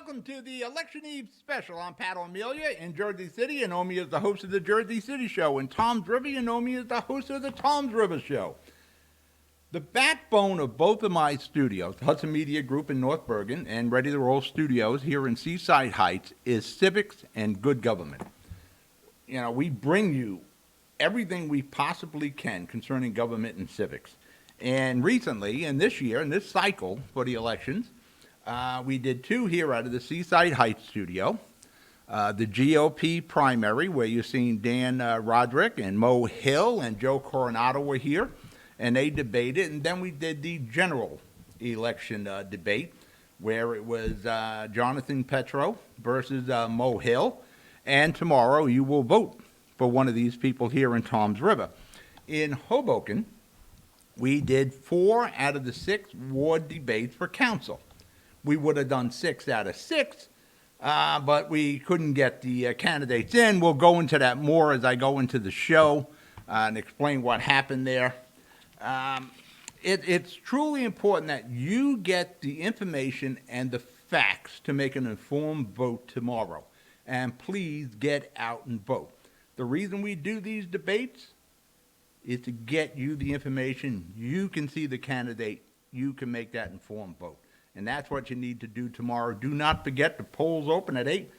welcome to the Election Eve special. I'm Pat O'Melia in Jersey City. You know me as the host of the Jersey City Show. In Tom's River, you know me as the host of the Tom's River Show. The backbone of both of my studios, Hudson Media Group in North Bergen and Ready to Roll Studios here in Seaside Heights, is civics and good government. You know, we bring you everything we possibly can concerning government and civics. And recently, in this year, in this cycle for the elections, we did two here out of the Seaside Heights studio. The GOP primary, where you're seeing Dan Roderick and Mo Hill and Joe Coronado were here, and they debated. And then we did the general election debate, where it was Jonathan Petro versus Mo Hill. And tomorrow you will vote for one of these people here in Tom's River. In Hoboken, we did 4 out of the 6 ward debates for council. We would have done 6 out of 6, but we couldn't get the candidates in. We'll go into that more as I go into the show and explain what happened there. It's truly important that you get the information and the facts to make an informed vote tomorrow. And please get out and vote. The reason we do these debates is to get you the information. You can see the candidate. You can make that informed vote. And that's what you need to do tomorrow. Do not forget, the polls open at 8.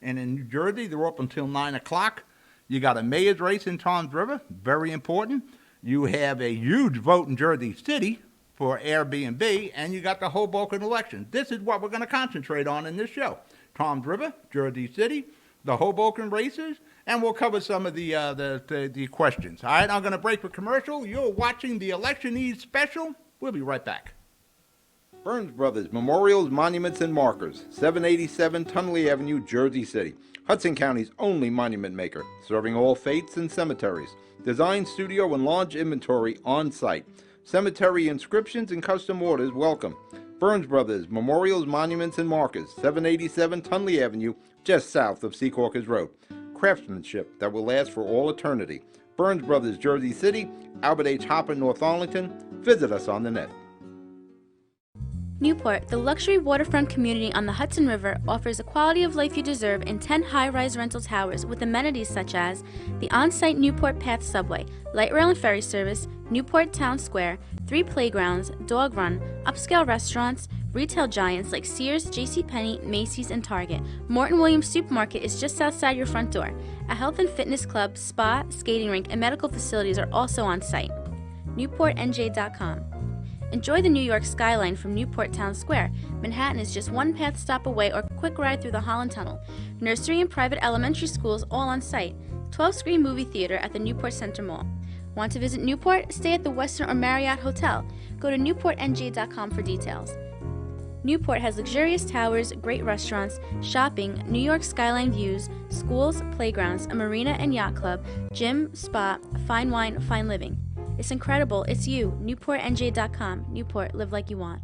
And in New Jersey, they're open until 9 o'clock. You got a mayor's race in Tom's River, very important. You have a huge vote in Jersey City for Airbnb, and you got the Hoboken election. This is what we're going to concentrate on in this show. Tom's River, Jersey City, the Hoboken races, and we'll cover some of the questions. All right, I'm going to break for commercial. You're watching the Election Eve special. We'll be right back. Burns Brothers Memorials, Monuments, and Markers, 787 Tunley Avenue, Jersey City. Hudson County's only monument maker, serving all faiths and cemeteries. Design, studio, and large inventory on site. Cemetery inscriptions and custom orders welcome. Burns Brothers Memorials, Monuments, and Markers, 787 Tunley Avenue, just south of Secaucus Road. Craftsmanship that will last for all eternity. Burns Brothers, Jersey City, Albert H. Hopper, North Arlington. Visit us on the net. Newport, the luxury waterfront community on the Hudson River, offers the quality of life you deserve in 10 high-rise rental towers with amenities such as the on-site Newport Path subway, light rail and ferry service, Newport Town Square, 3 playgrounds, dog run, upscale restaurants, retail giants like Sears, JCPenney, Macy's, and Target. Morton Williams Supermarket is just outside your front door. A health and fitness club, spa, skating rink, and medical facilities are also on site. NewportNJ.com. Enjoy the New York skyline from Newport Town Square. Manhattan is just one path stop away or quick ride through the Holland Tunnel. Nursery and private elementary schools all on site. 12-screen movie theater at the Newport Center Mall. Want to visit Newport? Stay at the Westin or Marriott Hotel. Go to NewportNJ.com for details. Newport has luxurious towers, great restaurants, shopping, New York skyline views, schools, playgrounds, a marina and yacht club, gym, spa, fine wine, fine living. It's incredible. It's you. NewportNJ.com. Newport. Live like you want.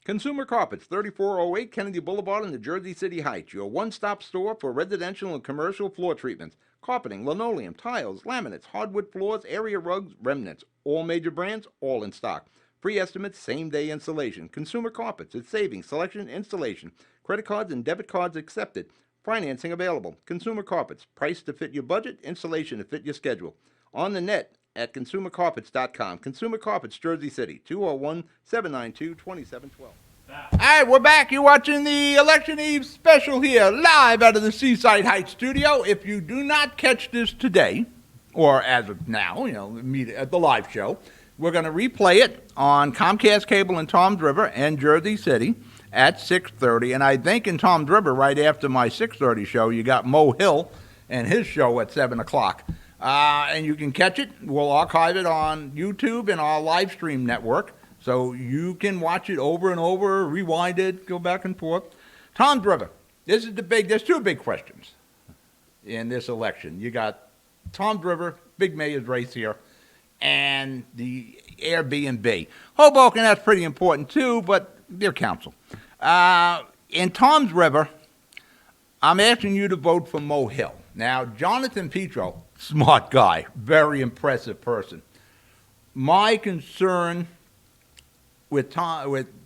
Consumer Carpets, 3408 Kennedy Boulevard in the Jersey City Heights. Your one-stop store for residential and commercial floor treatments. Carpeting, linoleum, tiles, laminates, hardwood floors, area rugs, remnants. All major brands, all in stock. Free estimates, same-day installation. Consumer Carpets, it's savings, selection, installation. Credit cards and debit cards accepted. Financing available. Consumer Carpets, price to fit your budget, installation to fit your schedule. On the net at consumercarpets.com. Consumer Carpets, Jersey City, 201-792-2712. All right, we're back. You're watching the Election Eve special here, live out of the Seaside Heights studio. If you do not catch this today, or as of now, meet at the live show, we're going to replay it on Comcast Cable in Tom's River and Jersey City at 6:30. And I think in Tom's River, right after my 6:30 show, you got Mo Hill and his show at 7 o'clock. And you can catch it. We'll archive it on YouTube and our live stream network. So you can watch it over and over, rewind it, go back and forth. Tom's River. There's 2 big questions in this election. You got Tom's River, big mayor's race here, and the Airbnb. Hoboken, that's pretty important too, but they're council. In Tom's River, I'm asking you to vote for Mo Hill. Now, Jonathan Petro, smart guy, very impressive person. My concern with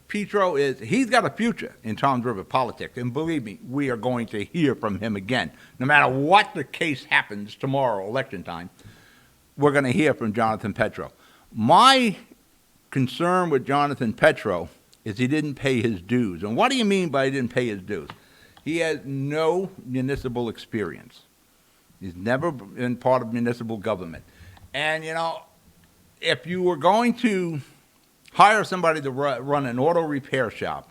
Petro he's got a future in Tom's River politics. And believe me, we are going to hear from him again. No matter what the case happens tomorrow, election time, we're going to hear from Jonathan Petro. My concern with Jonathan Petro is he didn't pay his dues. And what do you mean by he didn't pay his dues? He has no municipal experience. He's never been part of municipal government. And, if you were going to hire somebody to run an auto repair shop,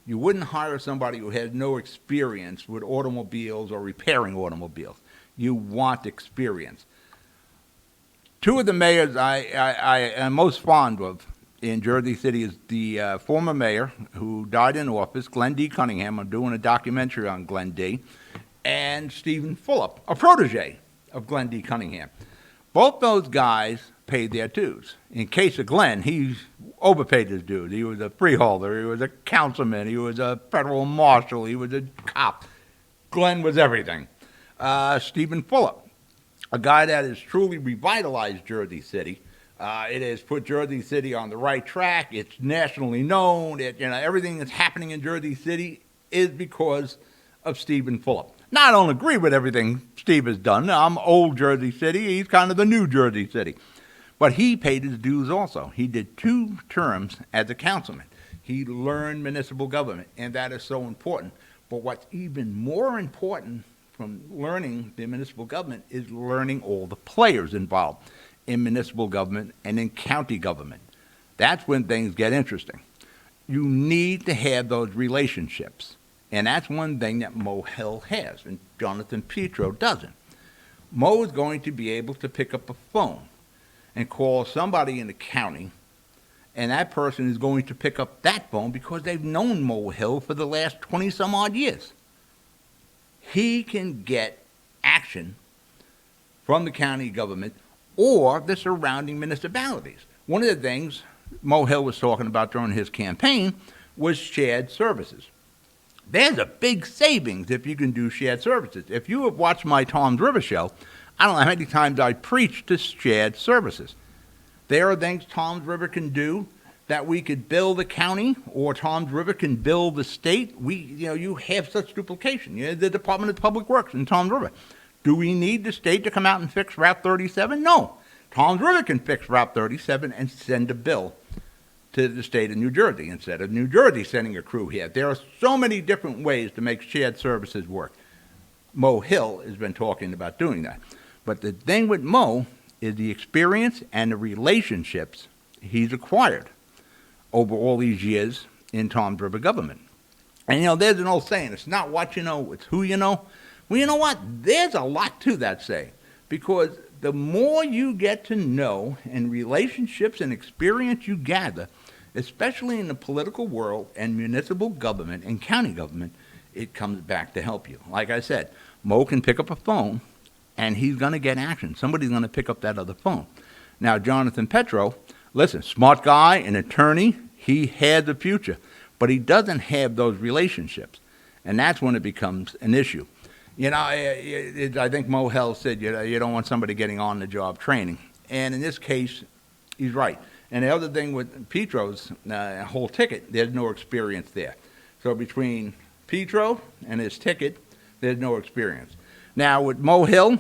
you wouldn't hire somebody who has no experience with automobiles or repairing automobiles. You want experience. Two of the mayors I am most fond of in Jersey City is the former mayor who died in office, Glenn D. Cunningham. I'm doing a documentary on Glenn D. And Stephen Fulop, a protege of Glenn D. Cunningham. Both those guys paid their dues. In case of Glenn, he overpaid his dues. He was a freeholder, he was a councilman, he was a federal marshal, he was a cop. Glenn was everything. Stephen Fulop, a guy that has truly revitalized Jersey City. It has put Jersey City on the right track. It's nationally known. Everything that's happening in Jersey City is because of Stephen Fulop. Now, I don't agree with everything Steve has done. I'm old Jersey City. He's kind of the new Jersey City. But he paid his dues also. He did 2 terms as a councilman. He learned municipal government, and that is so important. But what's even more important from learning the municipal government is learning all the players involved in municipal government and in county government. That's when things get interesting. You need to have those relationships. And that's one thing that Mo Hill has, and Jonathan Petro doesn't. Mo is going to be able to pick up a phone and call somebody in the county, and that person is going to pick up that phone because they've known Mo Hill for the last 20-some-odd years. He can get action from the county government or the surrounding municipalities. One of the things Mo Hill was talking about during his campaign was shared services. There's a big savings if you can do shared services. If you have watched my Tom's River show, I don't know how many times I preached to shared services. There are things Tom's River can do that we could bill the county, or Tom's River can bill the state. You have such duplication. The Department of Public Works in Tom's River. Do we need the state to come out and fix Route 37? No. Tom's River can fix Route 37 and send a bill to the state of New Jersey instead of New Jersey sending a crew here. There are so many different ways to make shared services work. Mo Hill has been talking about doing that. But the thing with Mo is the experience and the relationships he's acquired over all these years in Tom's River government. And there's an old saying, it's not what you know, it's who you know. Well, you know what? There's a lot to that saying, because the more you get to know and relationships and experience you gather, especially in the political world and municipal government and county government, it comes back to help you. Like I said, Mo can pick up a phone and he's going to get action. Somebody's going to pick up that other phone. Now, Jonathan Petro, listen, smart guy, an attorney, he has a future, but he doesn't have those relationships. And that's when it becomes an issue. I think Mo Hill said, you don't want somebody getting on-the-job training. And in this case, he's right. And the other thing with Petro's whole ticket, there's no experience there. So between Petro and his ticket, there's no experience. Now, with Mo Hill,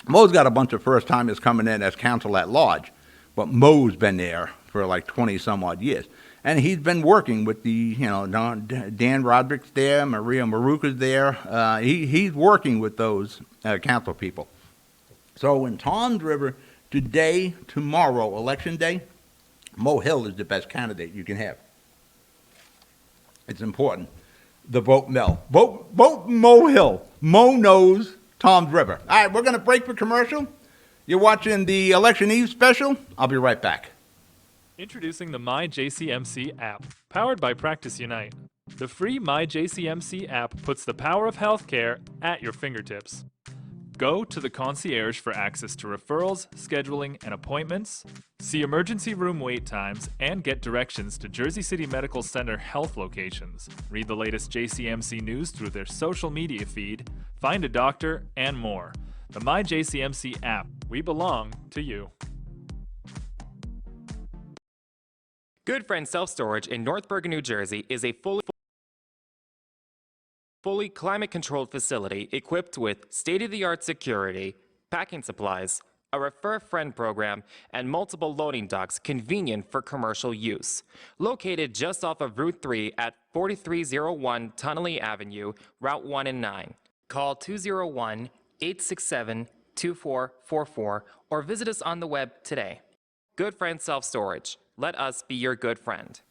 Mo's got a bunch of first-timers coming in as counsel at large, but Mo's been there for like 20-some-odd years. And he's been working with Dan Roderick's there, Maria Maruca's there. He's working with those council people. So in Tom's River, today, tomorrow, election day, Mo Hill is the best candidate you can have. It's important. The vote Mel. Vote Mo Hill. Mo knows Tom's River. All right, we're going to break for commercial. You're watching the Election Eve special. I'll be right back. Introducing the MyJCMC app, powered by Practice Unite. The free MyJCMC app puts the power of healthcare at your fingertips. Go to the concierge for access to referrals, scheduling, and appointments, see emergency room wait times, and get directions to Jersey City Medical Center health locations. Read the latest JCMC news through their social media feed, find a doctor, and more. The MyJCMC app. We belong to you. Good Friend Self Storage in North Bergen, New Jersey is a fully climate-controlled facility equipped with state-of-the-art security, packing supplies, a Refer Friend program, and multiple loading docks convenient for commercial use. Located just off of Route 3 at 4301 Tunnelly Avenue, Route 1 and 9. Call 201-867-2444 or visit us on the web today. Good Friend Self Storage. Let us be your good friend.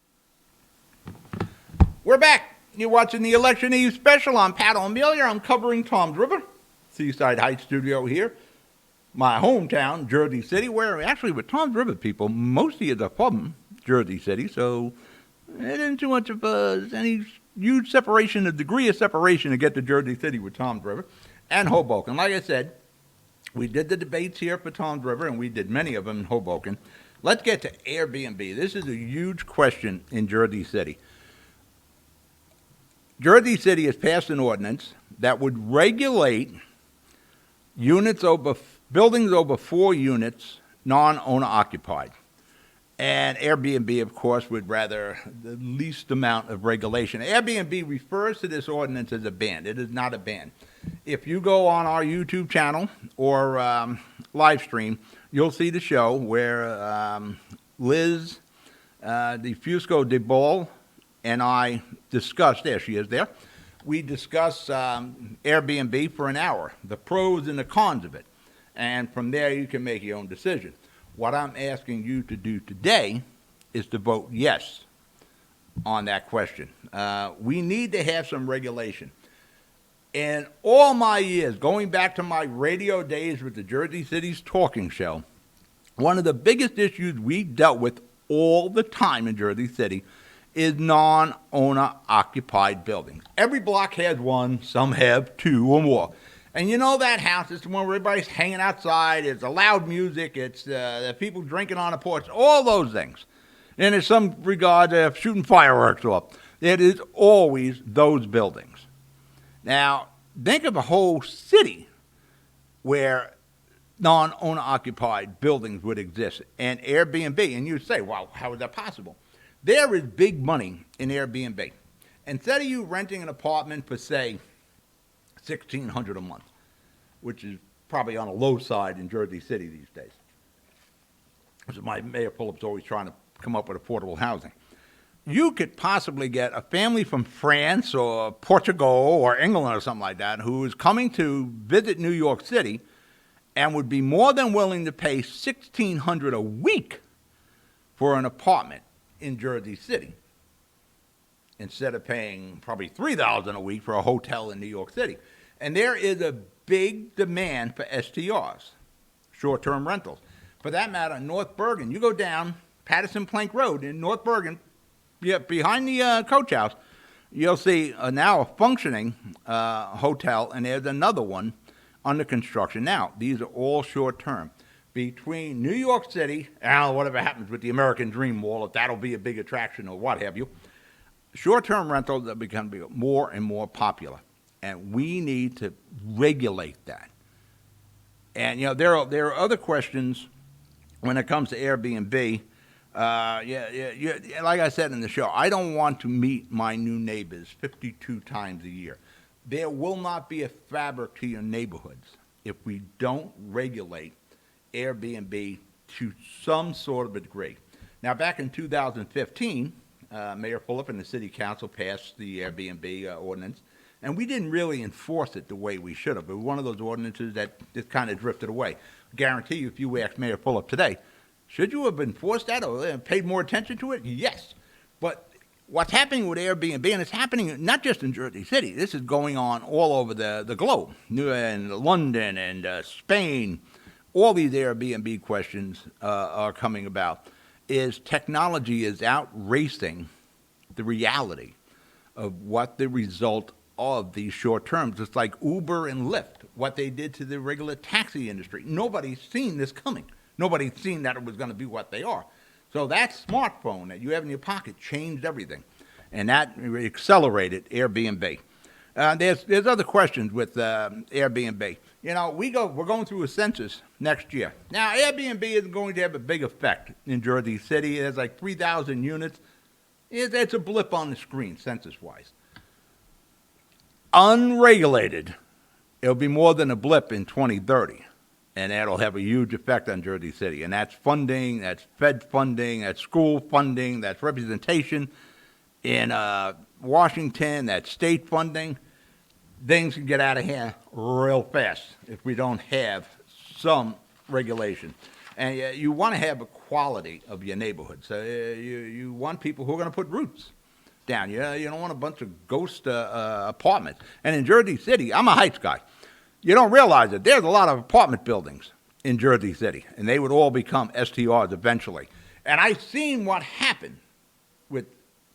We're back. You're watching the Election Eve special. I'm Pat O'Melia. I'm covering Tom's River, Seaside Heights studio here. My hometown, Jersey City, where actually with Tom's River people, most of you are from Jersey City, so it isn't too much of any huge separation, a degree of separation to get to Jersey City with Tom's River and Hoboken. Like I said, we did the debates here for Tom's River, and we did many of them in Hoboken. Let's get to Airbnb. This is a huge question in Jersey City. Jersey City has passed an ordinance that would regulate buildings over 4 units, non-owner occupied. And Airbnb, of course, would rather the least amount of regulation. Airbnb refers to this ordinance as a ban. It is not a ban. If you go on our YouTube channel or live stream, you'll see the show where Liz DeFusco de Ball and I discussed, there she is there, we discuss Airbnb for an hour, the pros and the cons of it. And from there, you can make your own decision. What I'm asking you to do today is to vote yes on that question. We need to have some regulation. In all my years, going back to my radio days with the Jersey City's talking show, one of the biggest issues we dealt with all the time in Jersey City is non-owner occupied buildings. Every block has one, some have 2 or more. And you know that house, it's the one where everybody's hanging outside, it's the loud music, it's the people drinking on the porch, all those things. And in some regard, they're shooting fireworks off. It is always those buildings. Now, think of a whole city where non-owner occupied buildings would exist and Airbnb. And you say, well, how is that possible? There is big money in Airbnb. Instead of you renting an apartment for, say, $1,600 a month, which is probably on a low side in Jersey City these days. So my Mayor Pullup's always trying to come up with affordable housing. You could possibly get a family from France or Portugal or England or something like that who is coming to visit New York City and would be more than willing to pay $1,600 a week for an apartment in Jersey City instead of paying probably $3,000 a week for a hotel in New York City. And there is a big demand for STRs, short-term rentals. For that matter, North Bergen, you go down Patterson Plank Road in North Bergen, behind the coach house, you'll see now a functioning hotel, and there's another one under construction. Now, these are all short-term. Between New York City, and whatever happens with the American Dream Wall, if that'll be a big attraction or what have you, short-term rentals are becoming more and more popular, and we need to regulate that. And, you know, there are other questions when it comes to Airbnb. Like I said in the show, I don't want to meet my new neighbors 52 times a year. There will not be a fabric to your neighborhoods if we don't regulate Airbnb to some sort of a degree. Now, back in 2015, Mayor Pullup and the City Council passed the Airbnb ordinance, and we didn't really enforce it the way we should have. It was one of those ordinances that just kind of drifted away. I guarantee you, if you ask Mayor Pullup today, should you have enforced that or paid more attention to it? Yes. But what's happening with Airbnb, and it's happening not just in Jersey City, this is going on all over the globe, in London and Spain. All these Airbnb questions are coming about, is technology is outracing the reality of what the result of these short terms. It's like Uber and Lyft, what they did to the regular taxi industry. Nobody's seen this coming. Nobody's seen that it was going to be what they are. So that smartphone that you have in your pocket changed everything, and that accelerated Airbnb. There's other questions with Airbnb. You know, we're going through a census next year. Now, Airbnb isn't going to have a big effect in Jersey City. There's like 3,000 units. It's a blip on the screen, census-wise. Unregulated, it'll be more than a blip in 2030. And that'll have a huge effect on Jersey City. And that's funding, that's Fed funding, that's school funding, that's representation in Washington, that's state funding. Things can get out of hand real fast if we don't have some regulation. And you want to have a quality of your neighborhood. So you want people who are going to put roots down. You don't want a bunch of ghost apartments. And in Jersey City, I'm a Heights guy. You don't realize it. There's a lot of apartment buildings in Jersey City, and they would all become STRs eventually. And I've seen what happened with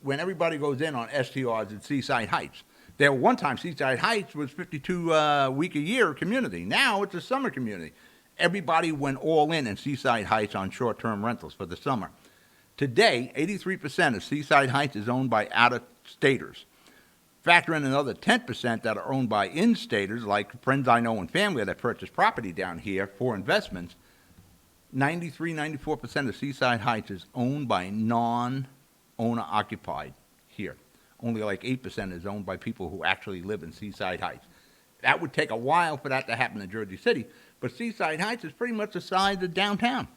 when everybody goes in on STRs at Seaside Heights. There one time, Seaside Heights was 52-week-a-year community. Now it's a summer community. Everybody went all in Seaside Heights on short-term rentals for the summer. Today, 83% of Seaside Heights is owned by out-of-staters. Factor in another 10% that are owned by in-staters, like friends I know and family that purchase property down here for investments. 94% of Seaside Heights is owned by non-owner-occupied here. Only like 8% is owned by people who actually live in Seaside Heights. That would take a while for that to happen in Jersey City, but Seaside Heights is pretty much the size of downtown.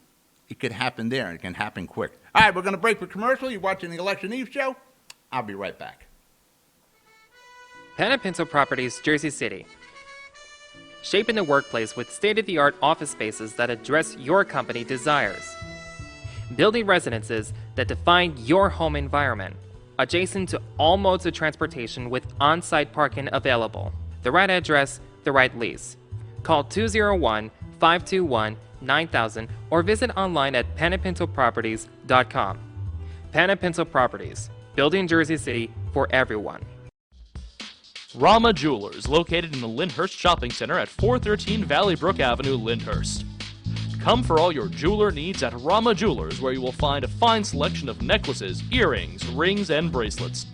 It could happen there, and it can happen quick. All right, we're going to break for commercial. You're watching the Election Eve show. I'll be right back. Pan & Pinto Properties, Jersey City. Shaping the workplace with state-of-the-art office spaces that address your company desires. Building residences that define your home environment. Adjacent to all modes of transportation with on-site parking available. The right address, the right lease. Call 201-521-9000 or visit online at panandpintoproperties.com. Pan & Pinto Properties, building Jersey City for everyone. Rama Jewelers, located in the Lyndhurst Shopping Center at 413 Valley Brook Avenue, Lyndhurst. Come for all your jeweler needs at Rama Jewelers, where you will find a fine selection of necklaces, earrings, rings, and bracelets.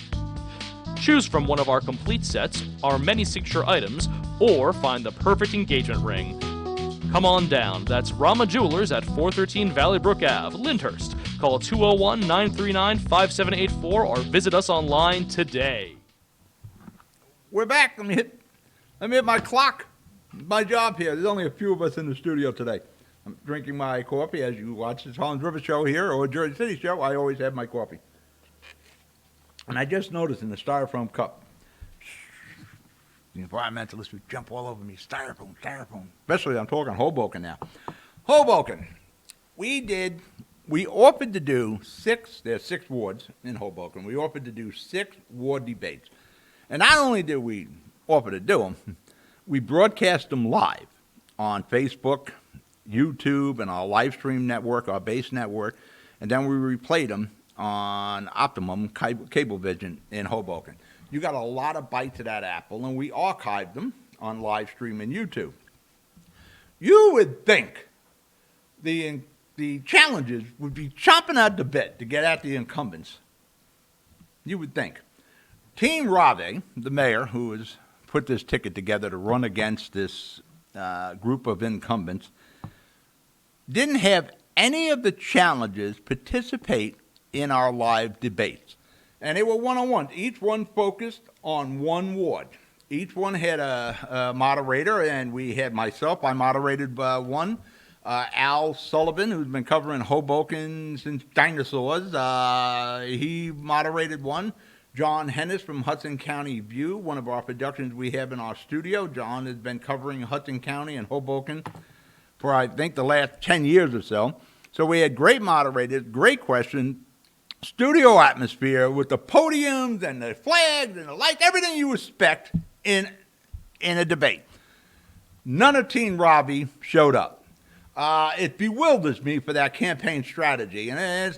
Choose from one of our complete sets, our many signature items, or find the perfect engagement ring. Come on down. That's Rama Jewelers at 413 Valley Brook Ave, Lyndhurst. Call 201-939-5784 or visit us online today. We're back. Let me hit my clock. My job here. There's only a few of us in the studio today. I'm drinking my coffee as you watch the Holland River show here or Jersey City show. I always have my coffee. And I just noticed in the styrofoam cup, the environmentalists would jump all over me. Styrofoam. Especially I'm talking Hoboken now. Hoboken. We offered to do there's 6 wards in Hoboken. We offered to do 6 ward debates. And not only did we offer to do them, we broadcast them live on Facebook, YouTube, and our live stream network, our base network, and then we replayed them on Optimum Cablevision in Hoboken. You got a lot of bites of that apple, and we archived them on live stream and YouTube. You would think the challenges would be chomping at the bit to get at the incumbents. You would think. Team Rave, the mayor, who has put this ticket together to run against this group of incumbents, didn't have any of the challenges participate in our live debates. And they were one-on-one. Each one focused on one ward. Each one had a moderator, and we had myself. I moderated one. Al Sullivan, who's been covering Hoboken since dinosaurs, he moderated one. John Hennis from Hudson County View, one of our productions we have in our studio. John has been covering Hudson County and Hoboken for, I think, the last 10 years or so. So we had great moderators, great questions, studio atmosphere with the podiums and the flags and the lights, everything you expect in a debate. None of Team Robbie showed up. It bewilders me for that campaign strategy. And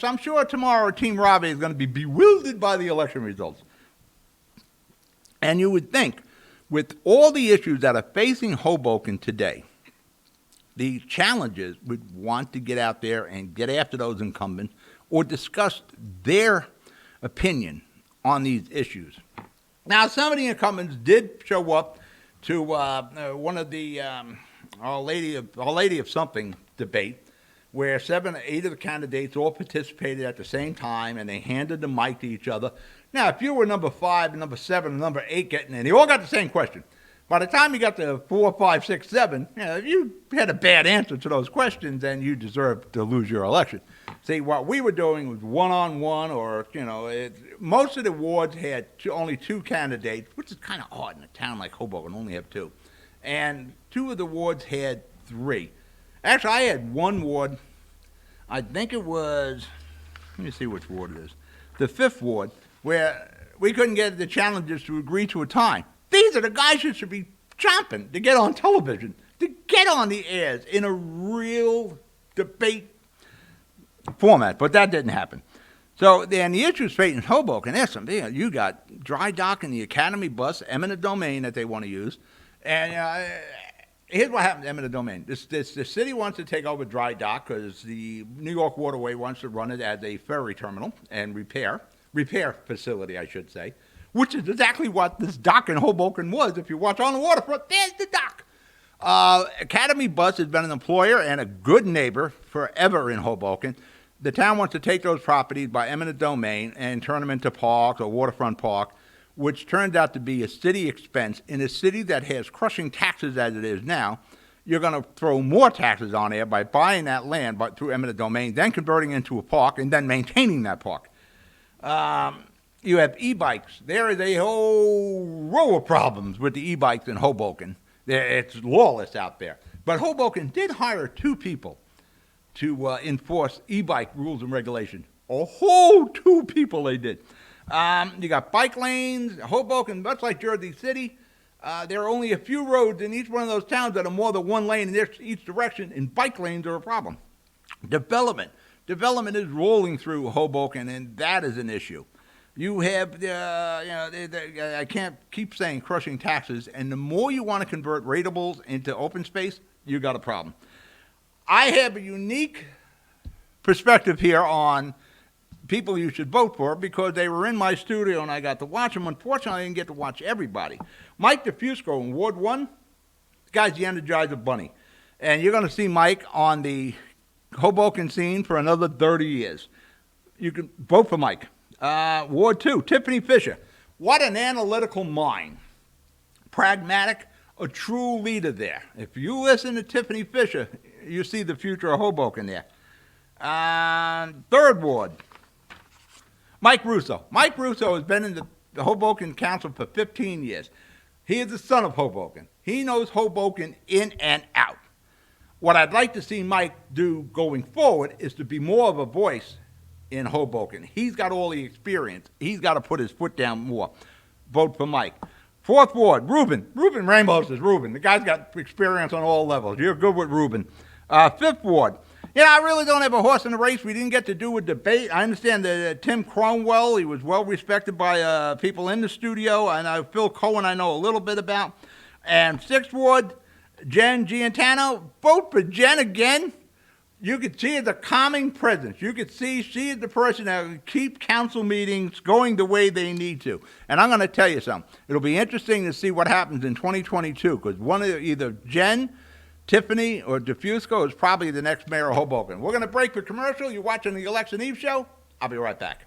I'm sure tomorrow Team Robbie is going to be bewildered by the election results. And you would think, with all the issues that are facing Hoboken today, the challenges would want to get out there and get after those incumbents or discuss their opinion on these issues. Now, some of the incumbents did show up to one of the Our Lady of Something debate, where 7 or 8 of the candidates all participated at the same time, and they handed the mic to each other. Now, if you were number 5, and number 7, and number 8 getting in, they all got the same question. By the time you got to 4, 5, 6, 7, if you had a bad answer to those questions, then you deserved to lose your election. See, what we were doing was one-on-one, or, most of the wards had only 2 candidates, which is kind of odd in a town like Hoboken, only have 2. And 2 of the wards had 3. Actually, I had one ward, I think it was, let me see which ward it is, the 5th ward, where we couldn't get the challengers to agree to a time. These are the guys who should be chomping to get on television, to get on the airs in a real debate format, but that didn't happen. So then the issues facing Hoboken, you got dry dock and the Academy bus, eminent domain that they want to use, and here's what happened to eminent domain. The city wants to take over dry dock because the New York Waterway wants to run it as a ferry terminal and repair facility, I should say, which is exactly what this dock in Hoboken was. If you watch on the waterfront, there's the dock. Academy Bus has been an employer and a good neighbor forever in Hoboken. The town wants to take those properties by eminent domain and turn them into parks or waterfront park, which turns out to be a city expense. In a city that has crushing taxes as it is now, you're going to throw more taxes on there by buying that land through eminent domain, then converting it into a park, and then maintaining that park. You have e-bikes. There is a whole row of problems with the e-bikes in Hoboken. It's lawless out there. But Hoboken did hire 2 people to enforce e-bike rules and regulations. A whole 2 people they did. You got bike lanes. Hoboken, much like Jersey City, there are only a few roads in each one of those towns that are more than 1 lane in each direction, and bike lanes are a problem. Development is rolling through Hoboken, and that is an issue. You have, I can't keep saying crushing taxes, and the more you want to convert ratables into open space, you got a problem. I have a unique perspective here on people you should vote for because they were in my studio and I got to watch them. Unfortunately, I didn't get to watch everybody. Mike DeFusco in Ward 1, the guy's the Energizer Bunny. And you're going to see Mike on the Hoboken scene for another 30 years. You can vote for Mike. Ward 2, Tiffany Fisher. What an analytical mind. Pragmatic, a true leader there. If you listen to Tiffany Fisher, you see the future of Hoboken there. 3rd Ward, Mike Russo. Mike Russo has been in the Hoboken Council for 15 years. He is the son of Hoboken. He knows Hoboken in and out. What I'd like to see Mike do going forward is to be more of a voice in Hoboken. He's got all the experience. He's got to put his foot down more. Vote for Mike. 4th Ward, Reuben. Reuben Ramos is Reuben. The guy's got experience on all levels. You're good with Reuben. 5th Ward. I really don't have a horse in the race. We didn't get to do a debate. I understand that Tim Cromwell, he was well respected by people in the studio, and Phil Cohen I know a little bit about. And 6th Ward, Jen Giantano. Vote for Jen again. You could see the calming presence. You could see she is the person that will keep council meetings going the way they need to. And I'm going to tell you something. It'll be interesting to see what happens in 2022 because one of either Jen, Tiffany, or DeFusco is probably the next mayor of Hoboken. We're going to break for commercial. You're watching the Election Eve show. I'll be right back.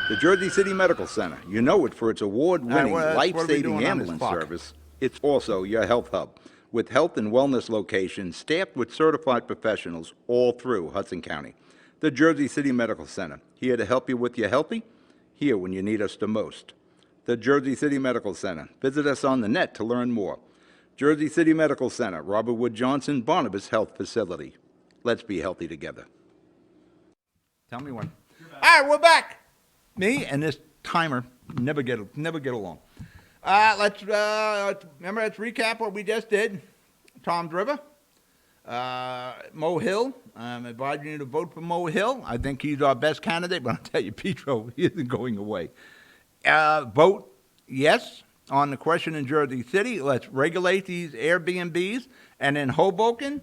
The Jersey City Medical Center. You know it for its award-winning life-saving ambulance service. It's also your health hub, with health and wellness locations staffed with certified professionals all through Hudson County. The Jersey City Medical Center, here to help you with your healthy, here when you need us the most. The Jersey City Medical Center. Visit us on the net to learn more. Jersey City Medical Center, Robert Wood Johnson, Barnabas Health Facility. Let's be healthy together. Tell me when. All right, we're back. Me and this timer never get along. Let's recap what we just did. Tom's River, Mo Hill. I'm advising you to vote for Mo Hill. I think he's our best candidate, but I'll tell you, Petro, he isn't going away. Vote yes on the question in Jersey City. Let's regulate these Airbnbs. And in Hoboken,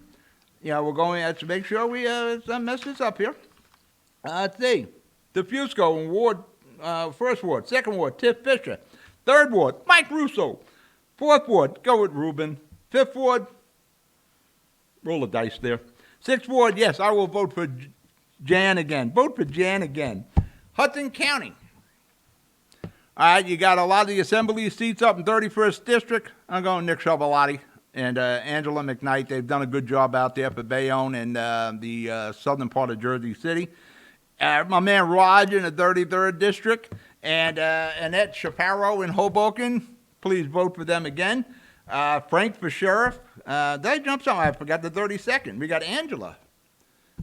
we're going to make sure we mess this up here. Let's see. DeFusco in Ward, 1st Ward, 2nd Ward, Tiff Fisher. Third ward, Mike Russo. Fourth ward, go with Ruben. Fifth ward, roll the dice there. Sixth ward, yes, I will vote for Jan again. Vote for Jan again. Hudson County. All right, you got a lot of the assembly seats up in 31st District. I'm going Nick Shabalotti and Angela McKnight. They've done a good job out there for Bayonne and the southern part of Jersey City. My man Roger in the 33rd District and Annette Shapiro in Hoboken. Please vote for them again. Frank for sheriff. Did I jump something? I forgot the 32nd. We got Angela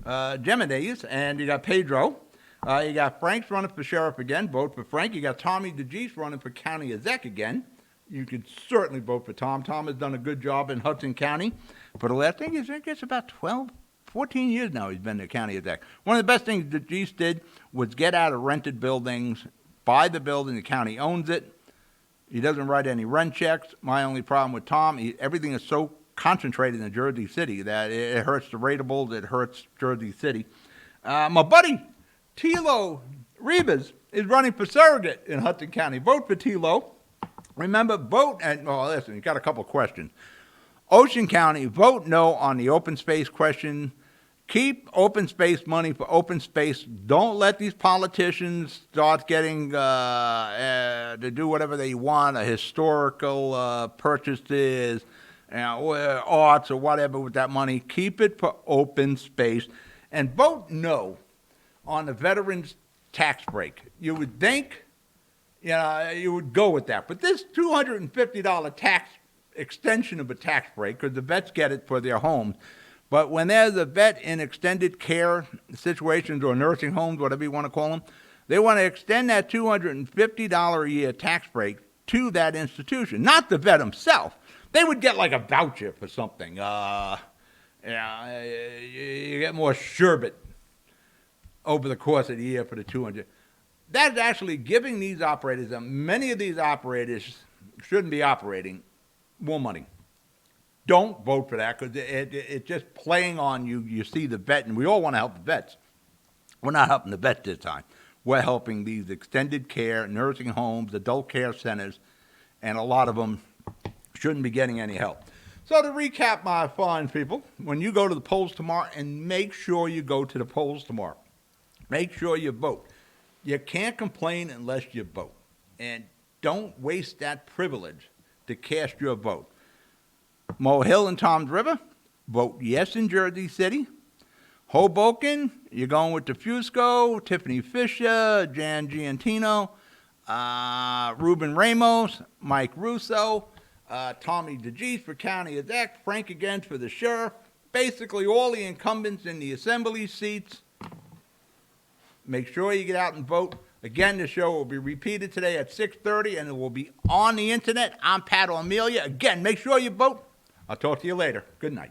Gemini's, and you got Pedro. You got Frank's running for sheriff again. Vote for Frank. You got Tommy DeGeese running for county exec again. You could certainly vote for Tom. Tom has done a good job in Hudson County for the last, I think it's about 14 years now he's been the county exec. One of the best things DeGeese did was get out of rented buildings, buy the building, the county owns it. He doesn't write any rent checks. My only problem with Tom, everything is so concentrated in Jersey City that it hurts the ratables, it hurts Jersey City. My buddy, Tilo Rivas, is running for surrogate in Hudson County. Vote for Tilo. Remember, vote, and, listen, you got a couple questions. Ocean County, vote no on the open space question. Keep open space money for open space. Don't let these politicians start getting to do whatever they want, historical purchases, arts or whatever with that money. Keep it for open space. And vote no on the veterans tax break. You would think, you would go with that. But this $250 tax extension of a tax break, because the vets get it for their homes, but when there's a vet in extended care situations or nursing homes, whatever you want to call them, they want to extend that $250 a year tax break to that institution, not the vet himself. They would get like a voucher for something. You get more sherbet over the course of the year for the 200. That's actually giving these operators, and many of these operators shouldn't be operating, more money. Don't vote for that because it's just playing on you. You see the vet, and we all want to help the vets. We're not helping the vets this time. We're helping these extended care, nursing homes, adult care centers, and a lot of them shouldn't be getting any help. So to recap, my fine people, when you go to the polls tomorrow, and make sure you go to the polls tomorrow, make sure you vote. You can't complain unless you vote. And don't waste that privilege to cast your vote. Mo Hill and Toms River, vote yes in Jersey City. Hoboken, you're going with DeFusco, Tiffany Fisher, Jan Giantino, Ruben Ramos, Mike Russo, Tommy DeGeese for county exec, Frank again for the sheriff. Basically all the incumbents in the assembly seats. Make sure you get out and vote. Again, the show will be repeated today at 6:30, and it will be on the internet. I'm Pat O'Melia. Again, make sure you vote. I'll talk to you later. Good night.